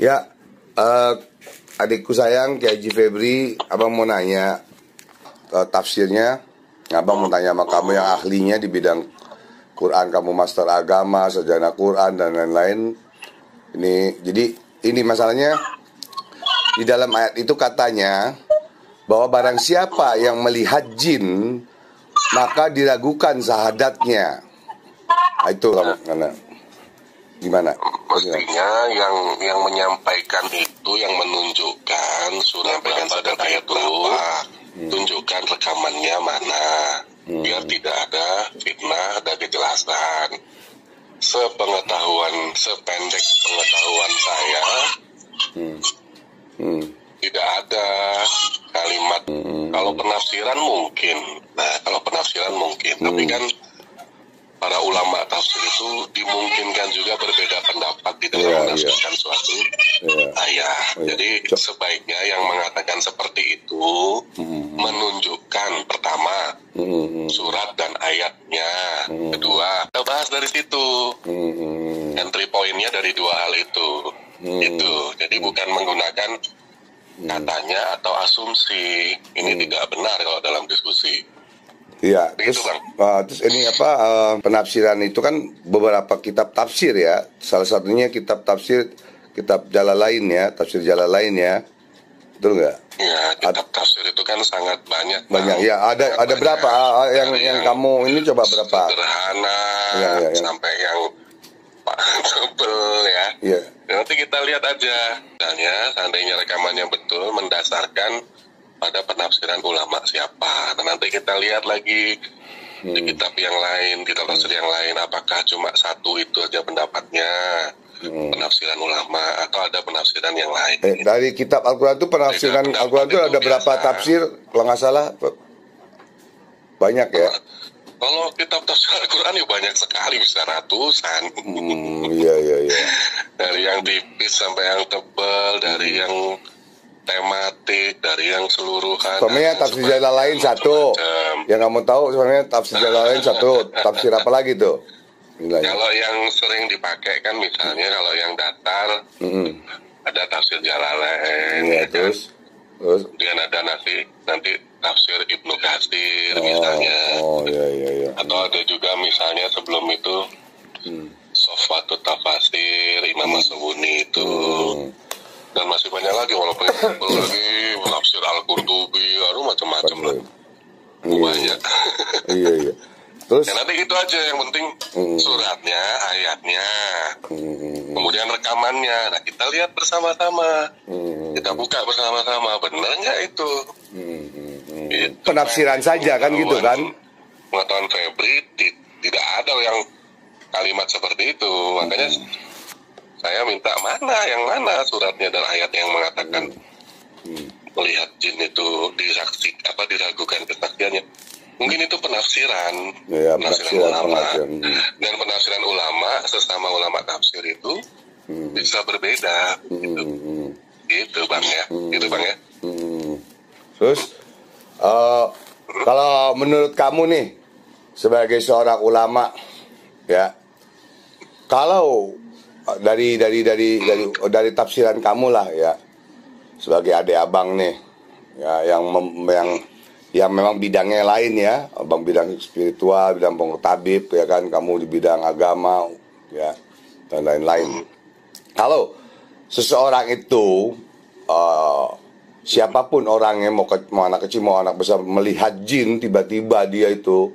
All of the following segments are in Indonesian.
Ya, adikku sayang, Kiai Haji Febri, abang mau nanya tafsirnya. Abang mau tanya sama kamu yang ahlinya di bidang Quran, kamu master agama, sarjana Quran dan lain-lain. Ini masalahnya di dalam ayat itu katanya bahwa barang siapa yang melihat jin maka diragukan syahadatnya. Itu karena gimana? Mestinya yang menyampaikan itu, yang menunjukkan surat dan ayat itu, tunjukkan rekamannya mana, biar tidak ada fitnah dan kejelasan. Sependek pengetahuan saya, tidak ada kalimat. Kalau penafsiran mungkin, tapi kan para ulama tafsir itu dimungkinkan juga berbeda pendapat di dalam menafsirkan suatu ayat. Jadi sebaiknya yang mengatakan seperti itu menunjukkan pertama surat dan ayatnya, kedua kita bahas dari situ, entry pointnya dari dua hal itu. Jadi bukan menggunakan katanya atau asumsi. Ini tidak benar kalau dalam diskusi. Iya, terus ini penafsiran itu kan beberapa kitab tafsir ya. Salah satunya kitab tafsir, kitab Jalalain ya, tafsir Jalalain ya. Betul nggak? Ya, kitab tafsir itu kan sangat banyak. Banyak ya, ada berapa yang kamu ini coba berapa? Sederhana sampai yang tebel ya. Iya. Nanti kita lihat aja. Misalnya, seandainya rekamannya betul mendasarkan pada penafsiran ulama siapa. Dan nanti kita lihat lagi di kitab yang lain, kitab tafsir yang lain, apakah cuma satu itu aja pendapatnya penafsiran ulama atau ada penafsiran yang lain. Dari kitab Al-Quran itu penafsiran Al-Quran itu ada berapa tafsir kalau nggak salah? Banyak ya. Kalau kitab tafsir Al-Quran ya banyak sekali, bisa ratusan. Iya. Dari yang tipis sampai yang tebal, dari yang tematik, dari yang seluruhan. Sebenarnya tafsir Jalalain satu. Yang kamu tahu sebenarnya tafsir Jalalain satu. Tafsir apa lagi tuh? Kalau yang sering dipakai kan misalnya kalau yang datar ada tafsir Jalalain. Ya, terus kemudian ada nanti tafsir Ibnu Katsir misalnya. Iya. Atau ada juga misalnya sebelum itu Sofwatut Tafasir Imam As-Sawuni itu. Dan masih banyak lagi, walaupun lagi tafsir Al-Qurtubi, macam-macam lah. Banyak. Iya. Terus ya, nanti gitu aja, yang penting suratnya, ayatnya, kemudian rekamannya. Nah, kita lihat bersama-sama, kita buka bersama-sama, benar nggak itu? Gitu. Penafsiran saja kan gitu kan? Pengetahuan Febri tidak ada yang kalimat seperti itu, makanya saya minta yang mana suratnya dan ayat yang mengatakan melihat jin itu diragukan kesaksiannya. Mungkin itu penafsiran ulama. Dan penafsiran ulama sesama ulama tafsir itu bisa berbeda. Gitu bang ya. Terus kalau menurut kamu nih sebagai seorang ulama ya, kalau dari tafsiran kamu lah ya, sebagai adik abang nih ya, yang memang bidangnya lain ya, abang bidang spiritual, bidang pengtabib ya kan, kamu di bidang agama ya dan lain-lain. Kalau seseorang itu siapapun orangnya, mau anak kecil mau anak besar, melihat jin tiba-tiba dia itu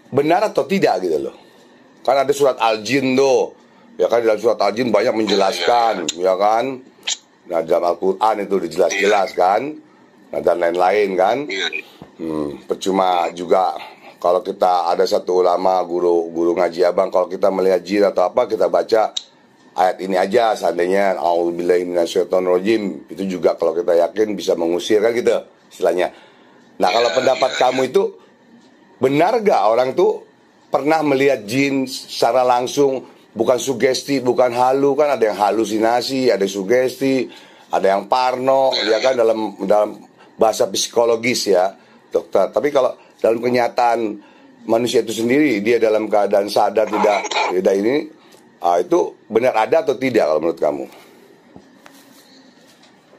benar atau tidak gitu loh. Kan ada surat Al-Jin tuh, ya kan, dalam surat Al-Jin banyak menjelaskan, ya kan. Nah, dalam Al-Quran itu dijelas-jelas kan, nah, dan lain-lain kan. Percuma juga kalau kita ada satu ulama, guru ngaji abang, kalau kita melihat jin atau apa, kita baca ayat ini aja, seandainya a'udzubillahi minasyaitonirrajim, itu juga kalau kita yakin bisa mengusir kan gitu istilahnya. Nah, kalau pendapat kamu itu benar gak orang tuh pernah melihat jin secara langsung, bukan sugesti, bukan halu, kan ada yang halusinasi, ada sugesti, ada yang parno, ya kan, dalam bahasa psikologis ya, dokter. Tapi kalau dalam kenyataan manusia itu sendiri, dia dalam keadaan sadar tidak ini, Itu benar ada atau tidak kalau menurut kamu?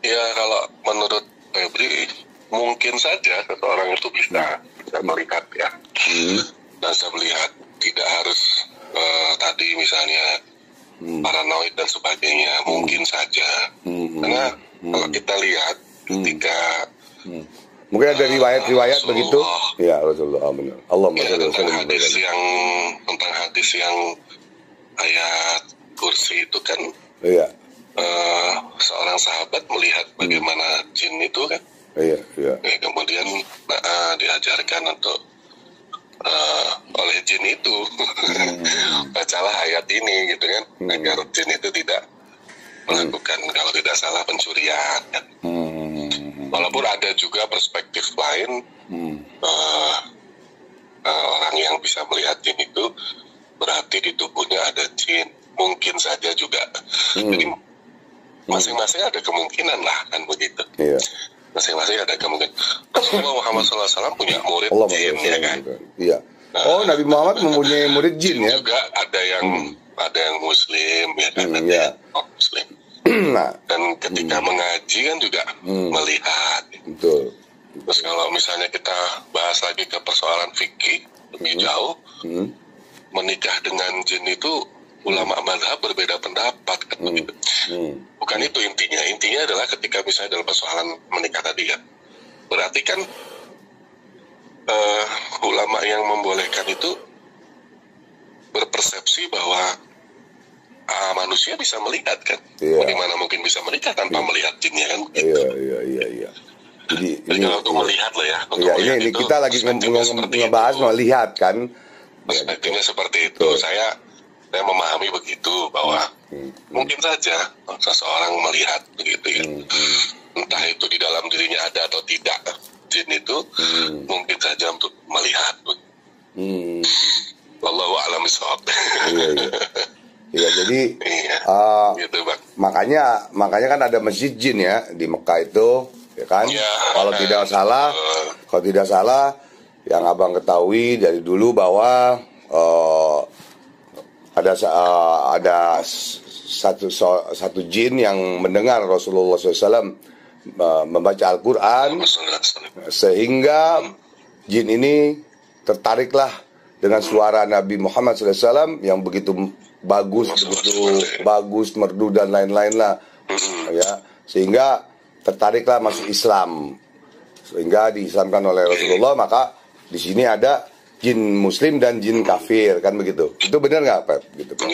Ya kalau menurut Febri mungkin saja seseorang itu bisa melihat ya, bisa melihat, tidak harus tadi misalnya paranoid dan sebagainya, mungkin saja. Karena kalau kita lihat ketika mungkin ada riwayat-riwayat begitu. Ya Rasulullah, benar. Allah ya, tentang hadis yang ayat kursi itu kan. Iya. Seorang sahabat melihat bagaimana jin itu kan. Iya. Kemudian diajarkan untuk oleh jin itu bacalah ayat ini gitu kan, agar jin itu tidak melakukan kalau tidak salah pencurian kan. Walaupun ada juga perspektif lain, orang yang bisa melihat jin itu berarti di tubuhnya ada jin, mungkin saja juga. Jadi masing-masing ada kemungkinan lah kan begitu. Iya. Masing-masing ada kemungkinan. Rasulullah Muhammad SAW punya murid jin ya kan. Iya. Nabi Muhammad mempunyai murid jin ya. Juga ada yang Muslim ya kan. Muslim. Dan ketika mengaji kan juga melihat. Betul. Terus kalau misalnya kita bahas lagi ke persoalan fikih lebih jauh, menikah dengan jin itu ulama mazhab berbeda pendapat kan begitu. Bukan itu intinya. Intinya adalah ketika misalnya dalam persoalan menikah tadi ya, berarti kan ulama yang membolehkan itu berpersepsi bahwa manusia bisa melihat kan. Bagaimana mungkin bisa menikah tanpa melihat jinnya kan gitu. Iya. Jadi kalau untuk melihat loh ya. Ini kita lagi ngebahas melihat kan. Perspektifnya seperti itu. Saya memahami begitu bahwa mungkin saja seseorang melihat begitu ya. Entah itu di dalam dirinya ada atau tidak, jin itu mungkin saja untuk melihat. Wallahu a'lam bishawab. Iya, jadi gitu, makanya kan ada masjid jin ya di Mekah itu, ya kan? Kalau tidak salah, yang abang ketahui dari dulu bahwa ada satu jin yang mendengar Rasulullah SAW membaca Al-Quran, sehingga jin ini tertariklah dengan suara Nabi Muhammad SAW yang begitu bagus, merdu dan lain-lain lah, ya, sehingga tertariklah masuk Islam, sehingga diislamkan oleh Rasulullah. Maka di sini ada jin Muslim dan jin kafir, kan begitu? Itu benar nggak, Pak? Gitu, Pak?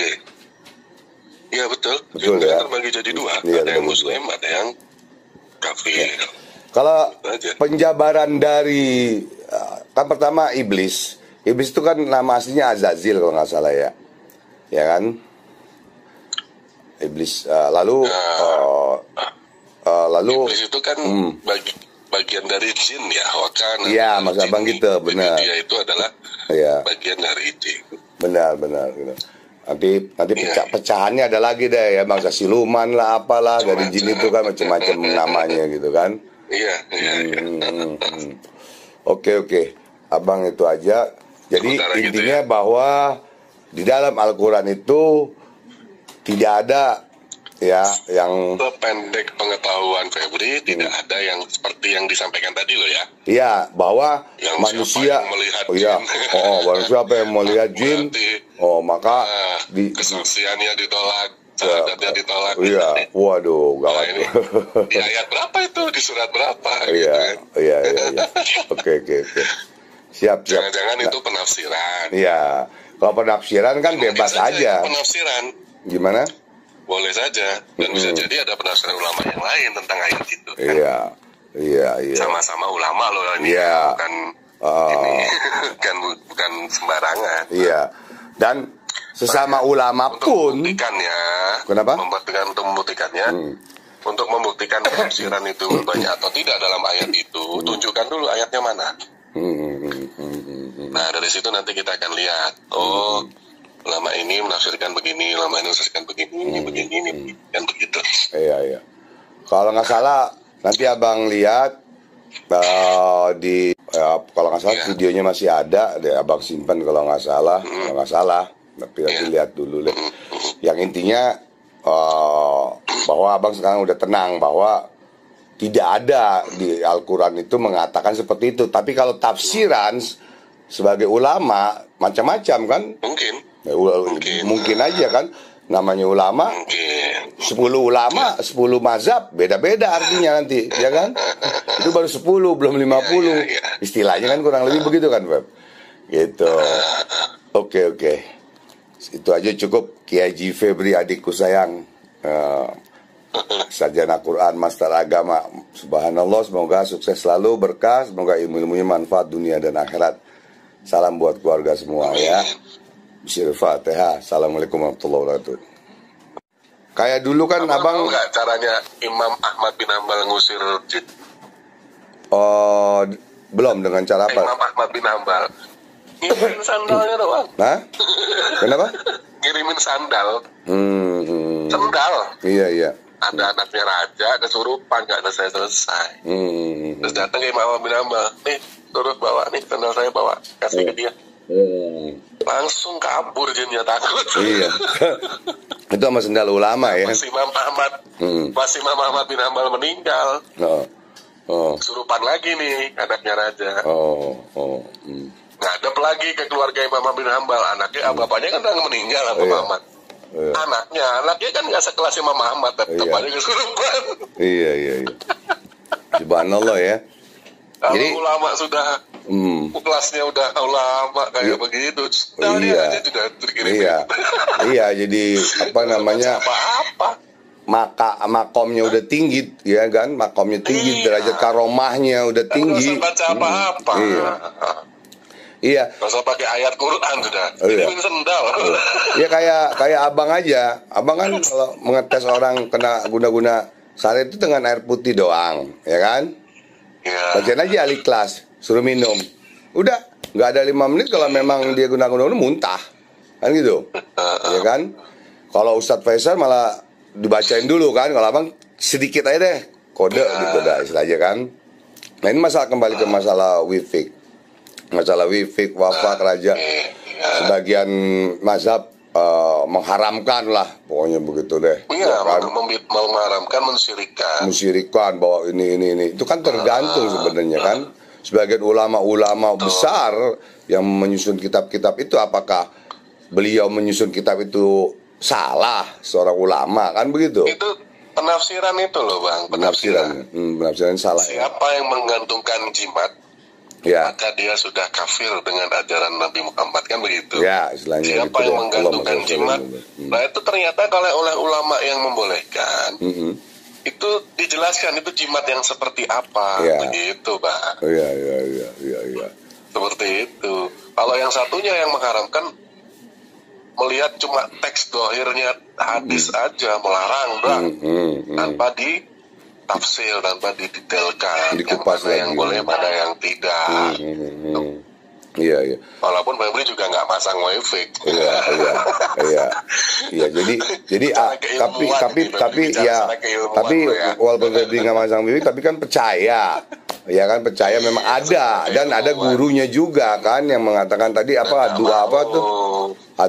Iya betul. Betul ya. Terbagi jadi dua, ada yang Muslim, ada yang kafir. Ya. Kalau penjabaran dari kan pertama iblis itu kan nama aslinya Azazil kalau nggak salah ya, ya kan? Iblis lalu iblis itu kan bagian dari jin ya, wakana. Iya, Mas Abang gitu, benar. Dia itu adalah bagian dari jin. Benar. Nanti pecahannya ada lagi deh ya, bangsa siluman lah, apalah dari jin itu kan macam-macam namanya gitu kan. Iya. Oke. Abang itu aja. Jadi intinya bahwa di dalam Al-Quran itu tidak ada ya yang pendek pengetahuan Febri, tidak ada yang seperti yang disampaikan tadi loh ya. Iya, bahwa yang manusia manusia apa yang melihat jin, maka kesaksiannya ditolak, syahadatnya ditolak. Iya, waduh, gawat. Ini di ayat berapa itu, di surat berapa? Iya. Oke. Siap. Jangan-jangan itu penafsiran. Iya. Kalau penafsiran kan bebas aja. Penafsiran. Gimana? Boleh saja. Dan bisa jadi ada penafsiran ulama yang lain tentang ayat itu. Kan? Iya. Sama-sama ulama loh ini. Iya. Bukan sembarangan. Iya. Dan sesama ulama pun. Kenapa? Untuk membuktikannya. Untuk membuktikan penafsiran itu banyak atau tidak dalam ayat itu, tunjukkan dulu ayatnya mana. Nah dari situ nanti kita akan lihat, ulama ini menafsirkan begini, ulama ini menafsirkan begini, begini, kan begitu. Iya. Kalau nggak salah nanti abang lihat kalau nggak salah videonya masih ada, deh abang simpan kalau nggak salah, tapi nanti lihat dulu deh. yang intinya bahwa abang sekarang udah tenang bahwa tidak ada di Al-Quran itu mengatakan seperti itu. Tapi kalau tafsiran sebagai ulama macam-macam kan? Mungkin aja kan. Namanya ulama, 10 ulama, 10 mazhab, beda-beda artinya nanti, ya kan? Itu baru 10, belum 50. Istilahnya kan kurang lebih begitu kan, Beb? Gitu. Oke. Itu aja cukup. Kiai Haji Febri, adikku sayang, sarjana Quran, master agama. Subhanallah, semoga sukses selalu, berkah, semoga ilmu-ilmunya manfaat dunia dan akhirat. Salam buat keluarga semua ya. Bismillahirrahmanirrahim. Assalamualaikum warahmatullahi wabarakatuh. Kayak dulu kan abang nggak caranya Imam Ahmad bin Hambal ngusir jin? Oh, belum, dengan cara apa? Imam Ahmad bin Hambal ngirimin sandalnya doang. Hah? Kenapa? Ngirimin sandal. Sandal. Iya. Ada anaknya raja, kesurupan, nggak selesai. Terus datang ke Imam Ahmad bin Hambal, nih suruh bawa nih sandal saya, bawa kasih ke dia. Langsung kabur jinnya, takut. Iya. Itu sama sendal ulama ya. Pas Imam Ahmad bin Hambal meninggal. Kesurupan lagi nih anaknya raja. Ngadep lagi ke keluarga Imam Ahmad bin Hambal. Anaknya, bapaknya kan udah meninggal, Imam Ahmad. Anaknya kan nggak sekelas Imam Ahmad, tetap aja kesurupan. Iya. Subhanallah ya. Kalau ulama sudah kelasnya udah ulama kayak begitu, aja juga terkirim. Iya, jadi apa namanya? Makomnya udah tinggi, ya kan? Makomnya tinggi, derajat karomahnya udah tinggi. Nggak usah baca apa-apa. Iya. Nggak usah pakai ayat Quran sudah. Ini sendal. Ya kayak abang aja. Abang kan kalau mengetes orang kena guna-guna sari itu dengan air putih doang, ya kan? Bacain aja Al-Ikhlas, suruh minum. Udah, nggak ada 5 menit kalau memang dia guna-guna muntah, kan gitu, ya kan? Kalau Ustadz Faisal malah dibacain dulu kan, kalau abang sedikit aja deh, kode gitu dah istilahnya kan. Nah ini kembali ke masalah wifik, wafat raja. Sebagian mazhab mengharamkan lah, pokoknya begitu deh. Iya, kan? Mengharamkan, mensyirikan bahwa ini itu kan tergantung sebenarnya kan. Sebagian ulama-ulama besar yang menyusun kitab-kitab itu, apakah beliau menyusun kitab itu salah seorang ulama kan begitu? Itu penafsiran itu loh bang, penafsiran salah. Siapa yang menggantungkan jimat, maka dia sudah kafir dengan ajaran Nabi Muhammad, kan begitu. Istilahnya siapa gitu yang menggantungkan jimat, nah itu ternyata kalau oleh ulama yang membolehkan, itu dijelaskan itu jimat yang seperti apa, begitu bang. Iya. Seperti itu. Kalau yang satunya yang mengharamkan, melihat cuma teks dohirnya hadis aja melarang bang, tanpa tafsir, tanpa didetailkan, dikupas yang boleh, mana yang tidak. Iya. Walaupun Febri juga nggak pasang wifik. Iya. Jadi tapi walaupun Febri nggak pasang wifik, tapi kan percaya. Ya kan, percaya memang ada, dan ada gurunya juga kan yang mengatakan tadi apa, doa apa tuh?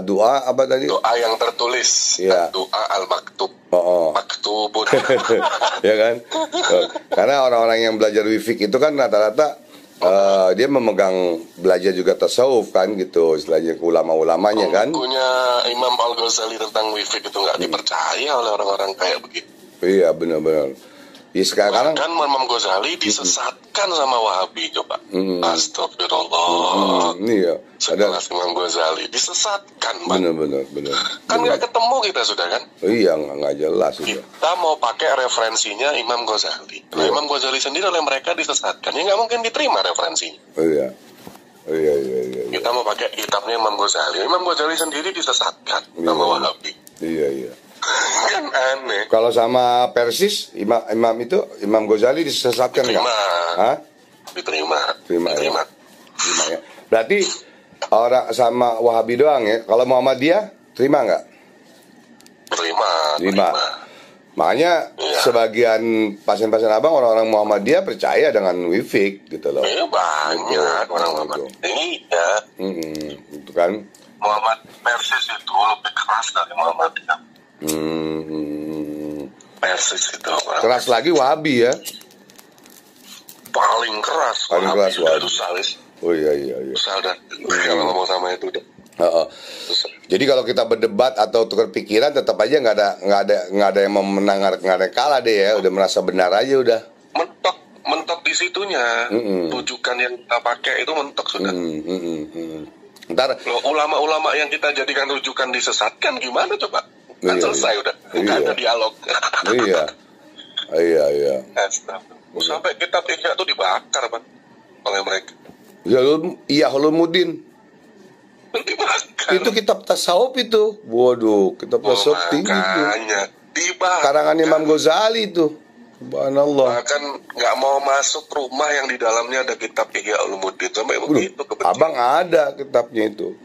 Doa apa tadi? Doa yang tertulis. Doa al-maktub. Maktubun. Ya kan? Karena orang-orang yang belajar wifik itu kan rata-rata dia memegang belajar juga tasawuf kan gitu, istilahnya ke ulama-ulamanya kan. Bukunya Imam Al-Ghazali tentang wifik itu nggak dipercaya oleh orang-orang kayak begitu. Iya, benar-benar. Ya, sekarang kan Imam Ghazali disesatkan sama Wahabi, coba. Astagfirullah. Iya. Ada Imam Ghazali disesatkan, Bang. Benar. Kan nggak ketemu kita sudah kan? Iya, nggak jelas sudah. Kita mau pakai referensinya Imam Ghazali. Nah, Imam Ghazali sendiri oleh mereka disesatkan. Ya nggak mungkin diterima referensinya. Iya. Kita mau pakai kitabnya Imam Ghazali. Imam Ghazali sendiri disesatkan sama Wahabi. Iya. Kan aneh. Kalau sama Persis, Imam Ghazali disesatkan nggak? Diterima. Ya. Berarti orang sama Wahabi doang ya. Kalau Muhammadiyah terima nggak? Terima. Makanya sebagian pasien-pasien abang orang-orang Muhammadiyah percaya dengan wifik gitu loh. Banyak orang Muhammadiyah. Iya. Itu kan. Muhammad Persis itu lebih keras dari Muhammadiyah. Persis itu Bang. Keras lagi Wahabi ya. Paling keras. Paling keras Wahabi. Salis. Oh iya. Susah dah. Kalau ngomong sama itu udah. Jadi kalau kita berdebat atau tukar pikiran, tetap aja nggak ada yang mau menang, nggak ada yang kalah deh ya. Udah merasa benar aja udah. Mentok di situnya. Rujukan yang kita pakai itu mentok sudah. Ntar ulama-ulama yang kita jadikan rujukan disesatkan gimana coba? Kan selesai udah. Nggak ada dialog. Iya. Sampai kitab Ihya itu dibakar Bang oleh mereka. Iya, Ulumuddin. Dibakar. Itu kitab tasawuf itu. Waduh, kitab tasawuf tinggi itu. Dibakar. Karangan Imam Ghazali itu. Subhanallah. Bahkan nggak mau masuk rumah yang di dalamnya ada kitab Ihya Ulumuddin sampai begitu kebencian. Abang ada kitabnya itu.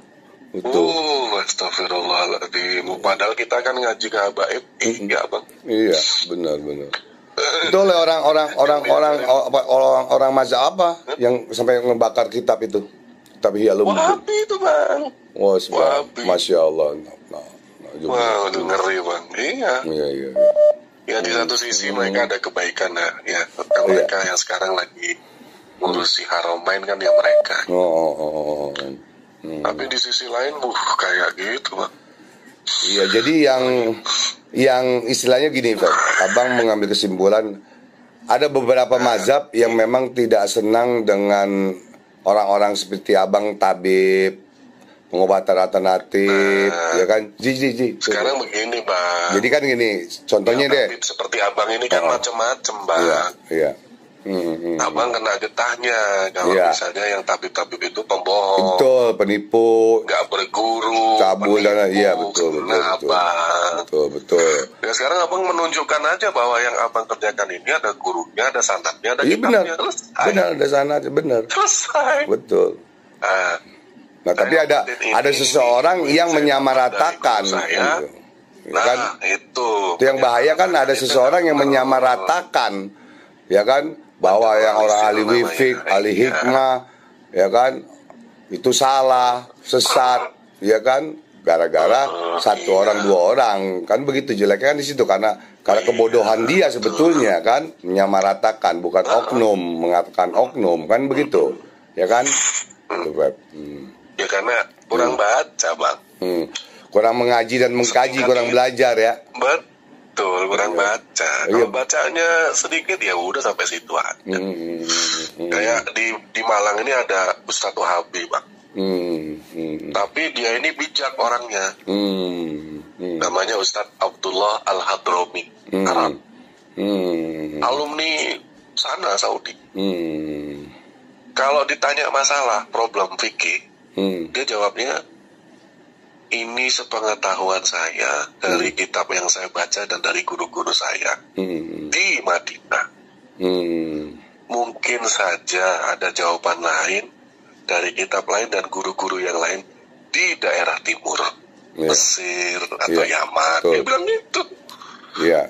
Betul. Astagfirullahaladzim. Padahal kita kan ngaji gaib. Iya Bang. Iya, benar. Itu oleh orang mazhab apa yang sampai ngebakar kitab itu? Kitab Ihya Ulumuddin. Wahabi itu Bang. Wah, Masya Allah. Wah, udah ngeri Bang. Iya. Ya di satu sisi mereka ada kebaikan ya. Mereka yang sekarang lagi ngurusi Haramain kan ya mereka. Tapi di sisi lain, kayak gitu Bang. Iya, jadi yang istilahnya gini, Pak. Abang mengambil kesimpulan, ada beberapa mazhab yang memang tidak senang dengan orang-orang seperti abang tabib, pengobatan alternatif, ya kan? Sekarang begini Bang. Jadi kan gini, contohnya deh. Seperti abang ini kan macam-macam Bang. Iya. Abang kena getahnya kalau misalnya yang tabib-tabib itu pembohong, betul, penipu, nggak berguru, cabul dan betul. Ya sekarang abang menunjukkan aja bahwa yang abang kerjakan ini ada gurunya, ada sanadnya, ada kitabnya. Benar, ada sanadnya, benar. Selesai. Betul. Nah, tapi ada seseorang yang menyamaratakan. Kan? Itu yang bahaya kan, ada seseorang yang menyamaratakan, ya kan, bahwa yang orang ahli wifik, ahli hikmah, ya kan, itu salah, sesat, ya kan, gara-gara satu orang, dua orang, kan begitu jeleknya kan di situ, karena kebodohan dia sebetulnya kan, menyamaratakan, bukan oknum, mengatakan oknum, kan begitu, ya kan, ya karena kurang baca Bang, kurang mengaji dan mengkaji, kurang belajar ya. Betul, kurang baca. Kalau bacanya sedikit ya udah sampai situ aja. Kayak di Malang ini ada Ustadz Wahabi Bang. Tapi dia ini bijak orangnya. Namanya Ustadz Abdullah Al-Hadromi, Arab. Alumni sana Saudi. Kalau ditanya masalah problem fikih, dia jawabnya, ini sepengetahuan saya dari kitab yang saya baca dan dari guru-guru saya di Madinah. Mungkin saja ada jawaban lain dari kitab lain dan guru-guru yang lain di daerah timur, Mesir atau Yaman. Dia bilang gitu.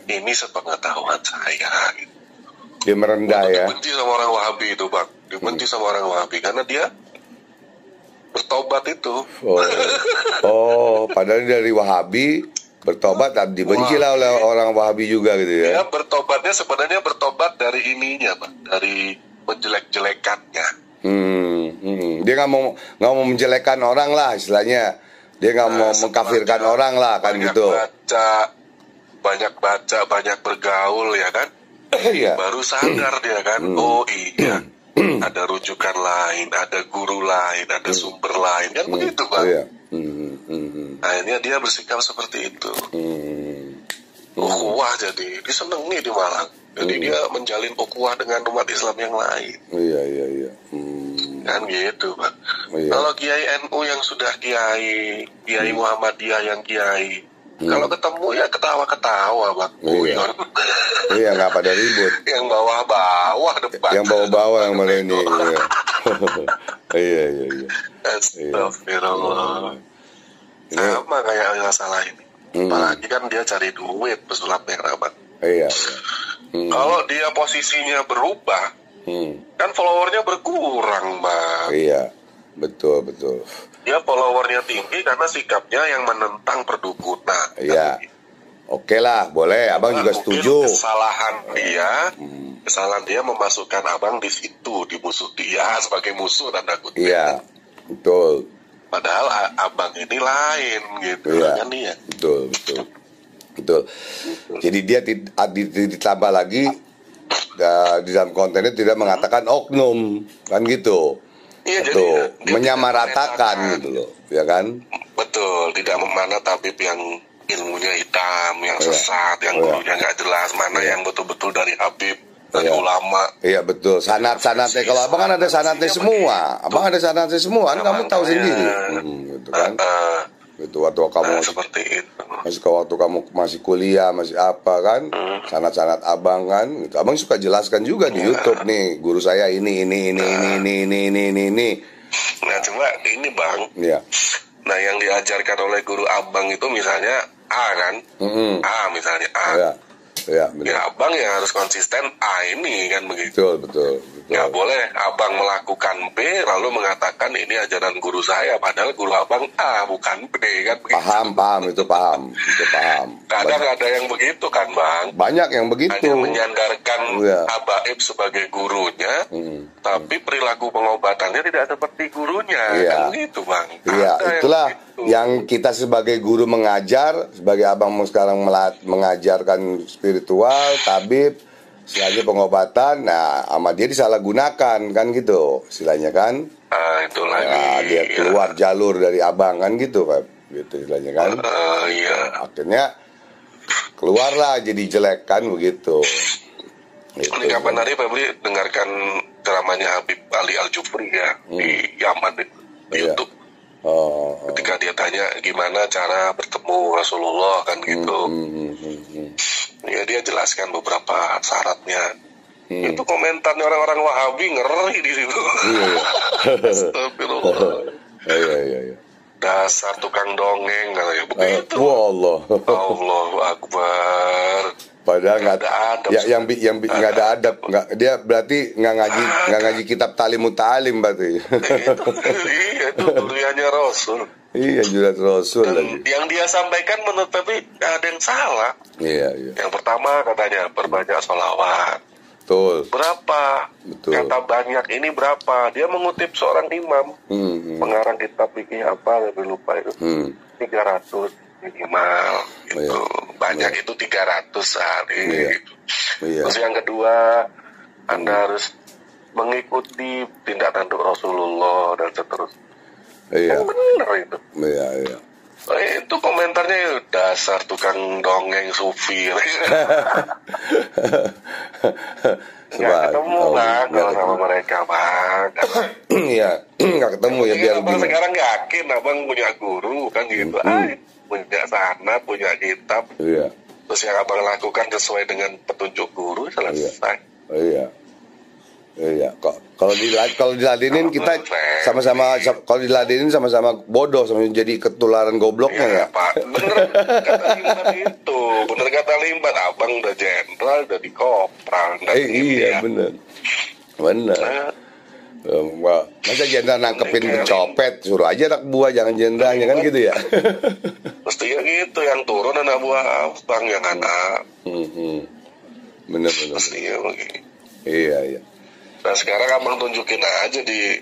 Ini sepengetahuan saya. Dia merendah ya. Dibenci sama orang Wahabi itu Bang. Dibenci sama orang Wahabi karena dia bertobat itu. Padahal dari Wahabi bertobat dan dibenci lah oleh orang Wahabi juga gitu ya. Ya, bertobatnya sebenarnya bertobat dari ininya, Pak, dari menjelek-jelekannya. Dia nggak mau menjelekkan orang lah istilahnya. Dia nggak mau mengkafirkan orang lah kan gitu. Banyak baca, banyak bergaul ya kan. Baru sadar dia kan. Oh iya. Ada rujukan lain, ada guru lain, ada sumber lain, kan begitu Pak. Akhirnya dia bersikap seperti itu. Ukhuwah jadi disenangi di Malang. Jadi dia menjalin ukhuwah dengan umat Islam yang lain. Iya. Kan gitu Pak. Kalau Kiai NU yang sudah Kiai Muhammadiyah yang Kiai, kalau ketemu ya ketawa-ketawa Pak. Iya, nggak pada ribut. Yang bawah-bawah depan. Yang bawah-bawah yang malah ini. Iya. Astagfirullah. Sama kayak masalah ini. Apalagi kan dia cari duit pesulap merah Pak. Iya. Kalau dia posisinya berubah, kan followernya berkurang Bang. Iya, betul. Dia followernya tinggi karena sikapnya yang menentang perdukunan. Iya. oke lah, boleh. Abang juga setuju. Kesalahan dia memasukkan abang di situ, di musuh dia sebagai musuh tanda kutip. Iya, betul. Padahal abang ini lain gitu kan ya. Betul. Jadi dia ditambah lagi di dalam kontennya tidak mengatakan oknum, kan gitu. Iya, jadi dia menyamaratakan gitu loh, ya kan? Betul, tidak memana tabib yang ilmunya hitam, yang sesat, yang gurunya nggak jelas, mana yang betul-betul dari habib, dari ulama. Iya betul, sanat-sanatnya. Kalau abang kan ada sanatnya semua, abang ada sanatnya semua, kan kamu tahu sendiri, gitu kan? Itu waktu kamu seperti itu. Waktu kamu masih kuliah, masih apa kan, sanat-sanat abang kan, gitu. Abang suka jelaskan juga di YouTube nih, guru saya ini. Nah cuma ini bang, nah yang diajarkan oleh guru abang itu misalnya A kan, A misalnya A. Ya, abang yang harus konsisten A ini kan begitu. Betul. Nggak boleh abang melakukan B lalu mengatakan ini ajaran guru saya, padahal guru abang A bukan B kan begitu. Paham. Kadang ada yang begitu kan bang. Banyak yang begitu. Hanya menyandarkan habaib sebagai gurunya, tapi perilaku pengobatannya tidak seperti gurunya. Kan begitu bang. Iya, itulah yang kita sebagai guru mengajar, sebagai abang sekarang mengajarkan spiritual, tabib, istilahnya pengobatan, nah sama dia disalahgunakan kan gitu, istilahnya kan. Itu lagi. Dia keluar jalur dari abang kan gitu, Pak. Gitu istilahnya kan. Akhirnya keluarlah jadi jelek kan begitu. Ini kapan hari Febri dengarkan ceramahnya Habib Ali Al-Jufri ya di Yaman di YouTube. Ketika dia tanya gimana cara bertemu Rasulullah kan gitu, ya dia jelaskan beberapa syaratnya. Itu komentarnya orang-orang Wahabi ngeri di situ. Astagfirullah. Iya. Dasar tukang dongeng katanya begitu. Allahu Akbar. Padahal nggak ada adab. Yang nggak ada adab, dia berarti nggak ngaji kitab Talimut Ta'alim berarti. Itu duriannya Rasul. Iya, jurat Rasul lagi. Yang dia sampaikan menurut tapi ada yang salah. Iya. Yang pertama katanya perbanyak sholawat. Betul. Berapa? Betul. Kata banyak ini berapa? Dia mengutip seorang imam, pengarang kitab fikih apa, lebih lupa itu. 300 minimal gitu. Banyak itu 300 sehari gitu. Terus yang kedua, Anda harus mengikuti tindak tanduk Rasulullah dan seterusnya. Yang benar itu. Iya. Itu komentarnya dasar tukang dongeng sufi. Nggak ketemu bang kalau sama mereka bang. Iya, nggak ketemu ya biar abang sekarang yakin abang punya guru kan gitu. Punya sanad, punya kitab. Iya. Terus yang abang lakukan sesuai dengan petunjuk guru selesai. Iya. Kalau diladenin kita sama-sama, kalau diladenin sama-sama bodoh, sama jadi ketularan gobloknya ya. Pak, bener kata Limbat itu, bener kata Limbat, abang udah jenderal, udah di kopral. Iya bener. Masa jenderal nangkepin pencopet, suruh aja anak buah, jangan jenderalnya kan gitu ya. Mestinya gitu, yang turun anak buah abang, yang anak. Bener. Mestinya begitu. Iya. Nah sekarang abang tunjukin aja di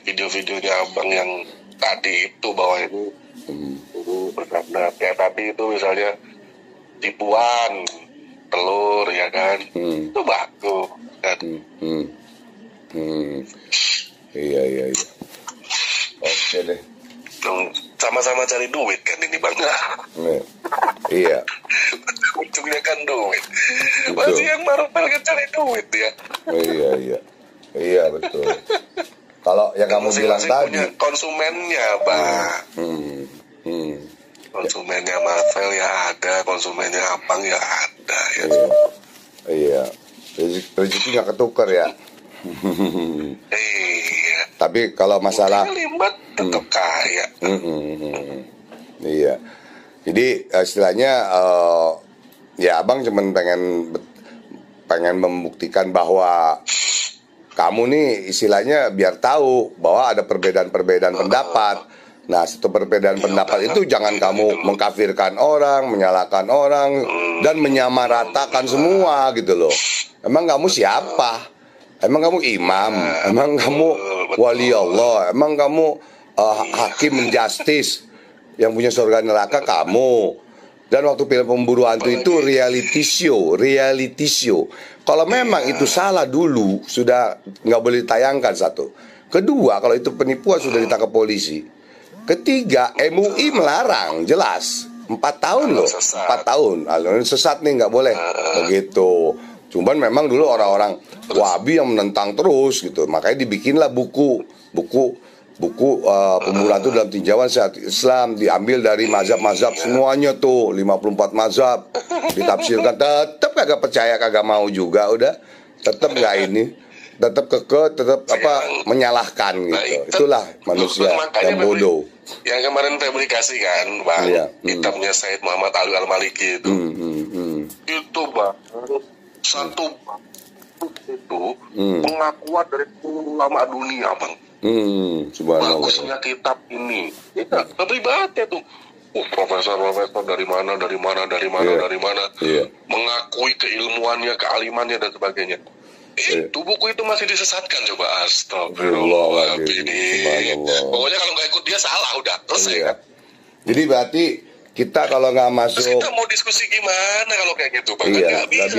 video-videonya abang yang tadi itu bahwa itu bersabda kayak tadi itu misalnya tipuan telur ya kan, itu bagus kan. Iya. Oke deh. Sama-sama cari duit kan ini bang. Iya. Ujungnya kan duit. Masih yang Marvel kan cari duit ya. Iya betul. Kalau yang kamu bilang tadi punya konsumennya bang. Konsumennya Marvel ya ada, konsumennya Abang ya ada ya. Iya. Rezeki nggak ketukar ya. Iya. Tapi kalau masalah Limbat tetap kaya. Iya. Jadi istilahnya ya abang cuman pengen membuktikan bahwa kamu nih istilahnya biar tahu bahwa ada perbedaan pendapat. Nah, satu perbedaan pendapat itu jangan kamu mengkafirkan orang, menyalahkan orang, dan menyamaratakan semua gitu loh. Emang kamu siapa? Emang kamu imam? Emang kamu wali Allah? Emang kamu hakim menjustis? Yang punya surga neraka kamu. Dan waktu film Pemburu Hantu itu reality show. Kalau memang itu salah dulu, sudah nggak boleh ditayangkan satu. Kedua, kalau itu penipuan sudah ditangkap polisi. Ketiga, MUI melarang, jelas 4 tahun loh, 4 tahun. Aliran sesat nih nggak boleh begitu. Cuman memang dulu orang-orang Wahabi yang menentang terus gitu, makanya dibikinlah buku Pemburu Hantu dalam tinjauan syariat Islam, diambil dari mazhab-mazhab semuanya tuh 54 mazhab, ditafsirkan. Tetap kagak percaya, kagak mau juga, udah tetap nggak ini, tetap tetap menyalahkan gitu. Itulah manusia yang bodoh. Yang kemarin Febri kasih kan, Bang, kitabnya Said Muhammad Ali Al-Maliki itu. Itu Bang, satu itu pengakuan dari ulama dunia, Bang. Bagusnya kitab ini. Ya, Febri baca tuh. Profesor dari mana, mengakui keilmuannya, kealimannya dan sebagainya. Itu buku itu masih disesatkan, coba. Astagfirullahaladzim. Pokoknya kalau nggak ikut dia salah, udah selesai kan. Jadi berarti kita kalau nggak masuk, terus kita mau diskusi gimana kalau kayak gitu, Bang? Nggak bisa.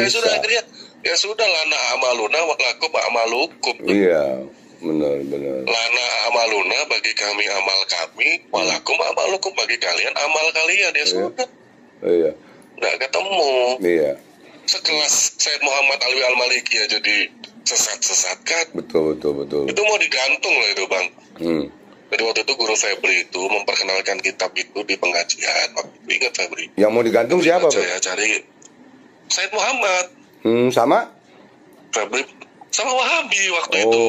Ya sudah lana amaluna walakum amalukum. Iya, benar. Lana amaluna bagi kami amal kami, walakum amalukum bagi kalian amal kalian. Ya sudah. Iya. Nggak ketemu. Iya. Sekelas Said Muhammad Ali Al-Maliki aja disesat-sesatkan. Betul. Itu mau digantung loh itu, Bang. Jadi waktu itu guru Febri itu memperkenalkan kitab itu di pengajian. Ingat Febri? Yang mau digantung siapa, Pak? Saya cari Said Muhammad. Sama? Febri sama Wahabi waktu itu.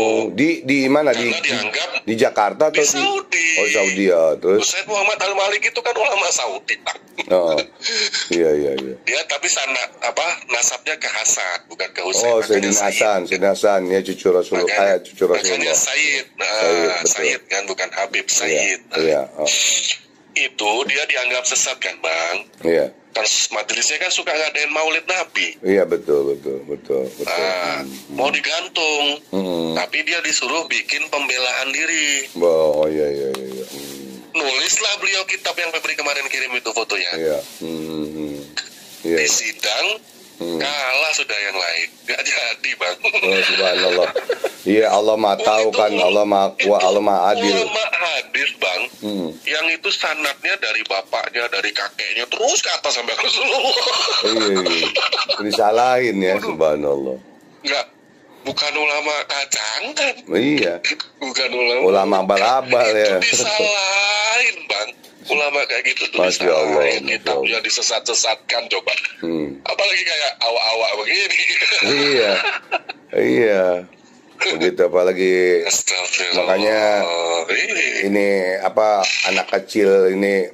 Di mana? Di Jakarta atau di Saudi? Oh, Saudi ya. Terus Said Muhammad Al-Maliki itu kan ulama Saudi, Pak. Oh. Iya. Dia tapi nasabnya ke Hasan, bukan ke Husain. Oh, Sayyidina Hasan, ya cucu Rasulullah. Makanya Sayyid. Sayyid kan bukan Habib, Sayyid. Iya. Itu dia dianggap sesat kan, Bang? Iya. Kan majelisnya kan suka ngadain maulid Nabi. Iya, betul. Mau digantung, tapi dia disuruh bikin pembelaan diri. Oh, iya. Nulislah beliau kitab yang Febri kemarin kirim itu fotonya. Iya. Di sidang kalah sudah yang lain, nggak jadi, Bang. Oh, subhanallah. Iya, Allah Maha tahu kan, Allah Maha kuat, Allah Maha adil. Ulama hadis, Bang, yang itu sanadnya dari bapaknya, dari kakeknya, terus ke atas sampai Rasulullah. Iya. Disalahin ya, subhanallah. Enggak, bukan ulama kacang kan? Iya. Bukan ulama abal-abal ya. Itu disalahin, Bang. Ulama kayak gitu tuh Masya Allah, kitabnya disesat-sesatkan, coba. Apalagi kayak awak-awak begini. Iya. Begitu, apalagi makanya ini anak kecil ini,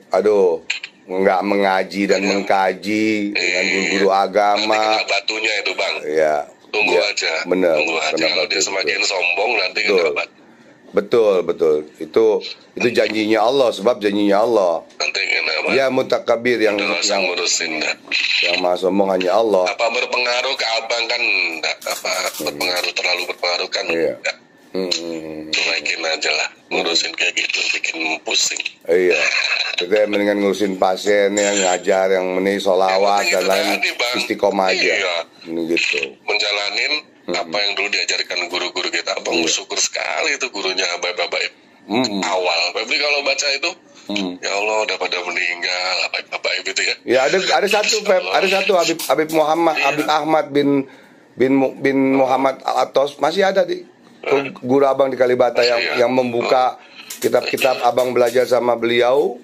nggak mengaji dan mengkaji dengan guru agama. Nanti batunya itu, Bang. Iya. Tunggu aja. Benar. Tunggu aja. Kalau dia semakin sombong nanti kena batu. Betul. Itu janjinya Allah, sebab janjinya Allah. Nanti kena batu. Ya mutakabir yang maha sombong hanya Allah. Apa berpengaruh ke abang kan? Terlalu berpengaruh kan? Iya. Cuekin aja lah, ngurusin kayak gitu, bikin pusing. Iya. Kita mendingan ngurusin pasien yang ngajar, yang solawat dan lain, istiqomah aja. Iya. Gitu. Menjalanin apa yang dulu diajarkan guru-guru kita. Abang bersyukur sekali itu gurunya Bapak-Bapak awal. Febri kalau baca itu, ya Allah udah pada meninggal, Bapak Ibu itu ya. Ya ada satu Habib Muhammad, Habib Ahmad bin Muhammad Al-Atos masih ada di guru abang di Kalibata yang membuka kitab-kitab abang belajar sama beliau,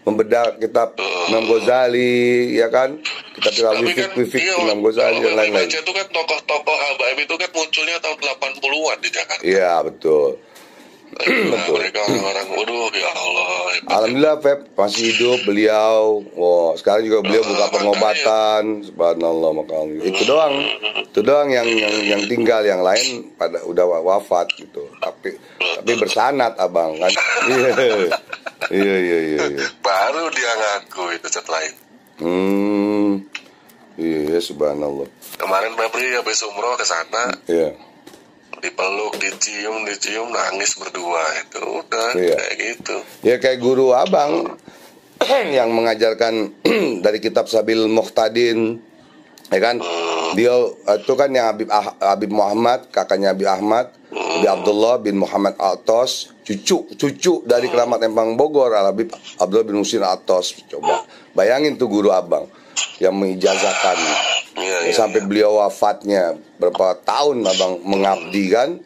membedah kitab Imam Ghazali, ya kan, kitab Wifik Imam Ghazali dan lain-lain. Itu kan tokoh-tokoh Habaib itu kan munculnya tahun 80-an di Jakarta. Iya, betul. Betul. Mereka orang, waduh ya Allah. Alhamdulillah Feb masih hidup beliau. Wow, sekarang juga beliau buka pengobatan. Subhanallah, maka itu doang yang tinggal, yang lain pada udah wafat gitu. Tapi bersanad abang kan. Iya. Baru dia ngaku itu setelah itu. Iya, subhanallah. Kemarin Febri habis umroh ke sana. Iya. Dipeluk, dicium, nangis berdua itu udah kayak gitu. Ya kayak guru abang yang mengajarkan dari kitab Sabil Muhtadin, ya kan? Dia itu kan yang Habib Muhammad, kakaknya Habib Ahmad, Habib Abdullah bin Muhammad Al-Atos, cucu dari Keramat Empang Bogor, Habib Abdullah bin Husin Al-Atos. Coba bayangin tuh guru abang yang mengijazahkan. Sampai beliau wafatnya berapa tahun abang mengabdi kan,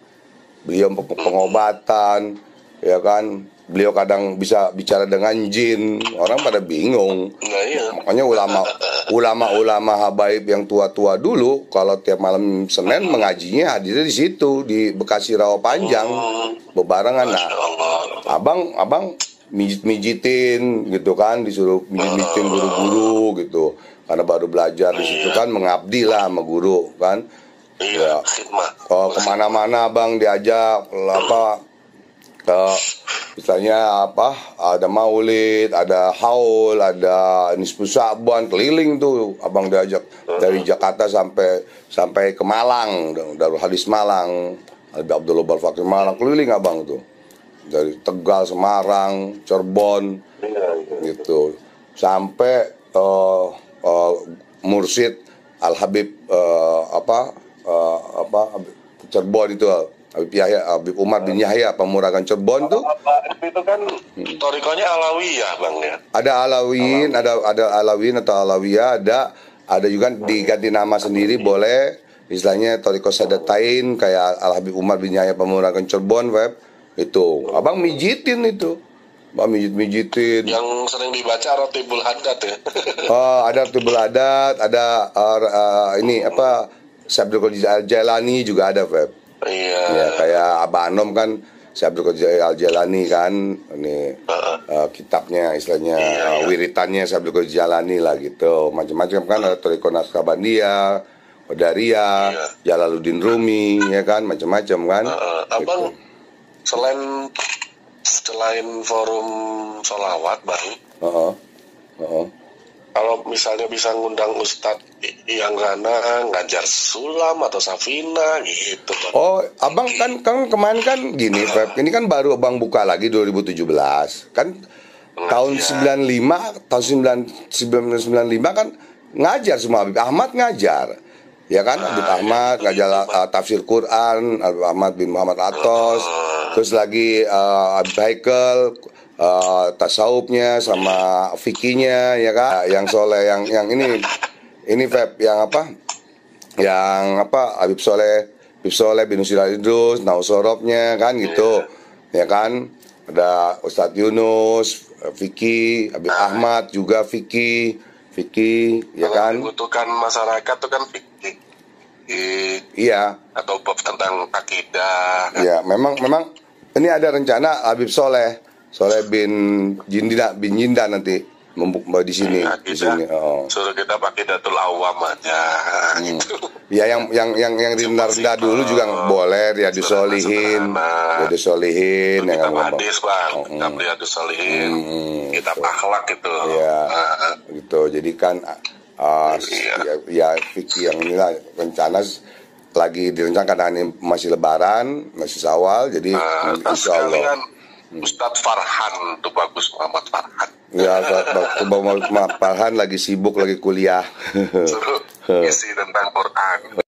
beliau pengobatan, ya kan, beliau kadang bisa bicara dengan jin, orang pada bingung. Makanya ulama habaib yang tua-tua dulu kalau tiap malam Senin mengajinya hadirnya di situ di Bekasi Rawa Panjang bebarengan. Nah abang mijitin gitu kan, disuruh mijitin guru-guru gitu. Karena baru belajar di situ kan, mengabdi lah sama guru kan. Ya, kemana-mana bang diajak misalnya ada maulid, ada haul, ada nisfus Sya'ban, keliling tuh abang diajak dari Jakarta sampai ke Malang, Darul Hadis Malang, ada Abdullah Barfakir Malang, keliling abang tuh dari Tegal, Semarang, Cirebon gitu sampai Mursyid Al Habib Cirebon itu Habib Umar bin Yahya Pamuragan Cirebon tuh. Itu kan torikonya Alawiyah bang ya. Ada Alawin, ada Alawin atau Alawiyah, ada juga diganti nama sendiri boleh. Istilahnya toriko Sadatain kayak Al Habib Umar bin Yahya Pamuragan Cirebon, Web. Itu abang mijitin itu. Abang mijitin. Yang sering dibaca Ratibul Haddad ya. Ada Ratibul Haddad, ada ini Syekh Abdul Qadir Al-Jailani juga ada, Feb. Iya. Ya, kayak Abah Anom kan Syekh Abdul Qadir Al-Jailani kan, ini kitabnya istilahnya wiritannya Syekh Abdul Qadir Jailani lah gitu. Macam-macam kan, ada Thariqah Naqsabandiyah, Qadariyah, Jalaluddin Rumi, ya kan, macam-macam kan. Abang gitu. Selain forum sholawat bang, kalau misalnya bisa ngundang Ustadz yang karena ngajar sulam atau safina gitu bang. Abang kan kemarin kan gini, Feb, ini kan baru abang buka lagi 2017 kan, tahun 95 kan ngajar semua, Habib Ahmad ngajar. Ya kan, Habib Ahmad ngajar tafsir Quran, Habib Ahmad bin Muhammad Atos, terus lagi Habib Haikal tasawufnya sama fikihnya, ya kan, yang soleh, yang ini Feb, yang Habib Soleh bin Husin Al-Idrus, Nausorobnya kan gitu, ya kan, ada Ustadz Yunus fikih, Habib Ahmad juga fikih, ya kan. Dibutuhkan masyarakat tuh kan fikih. Iya. Atau bab tentang akidah. Kan? Ya, memang ini ada rencana Habib Soleh bin Jindan nanti di sini. Suruh kita pakai Datul Awam aja. Gitu. Ya, yang rendah dulu juga boleh, Riyadus Shalihin, yang hadis bang, Riyadus Shalihin, kitab akhlak gitu. Iya, gitu. Jadi kan ya fikih yang inilah rencana lagi direncanakan karena ini masih Lebaran, masih Syawal, jadi insya Allah. Ustadz Farhan tuh bagus, Muhammad Farhan. Ya, Muhammad Farhan lagi sibuk, lagi kuliah. Suruh isi tentang Quran.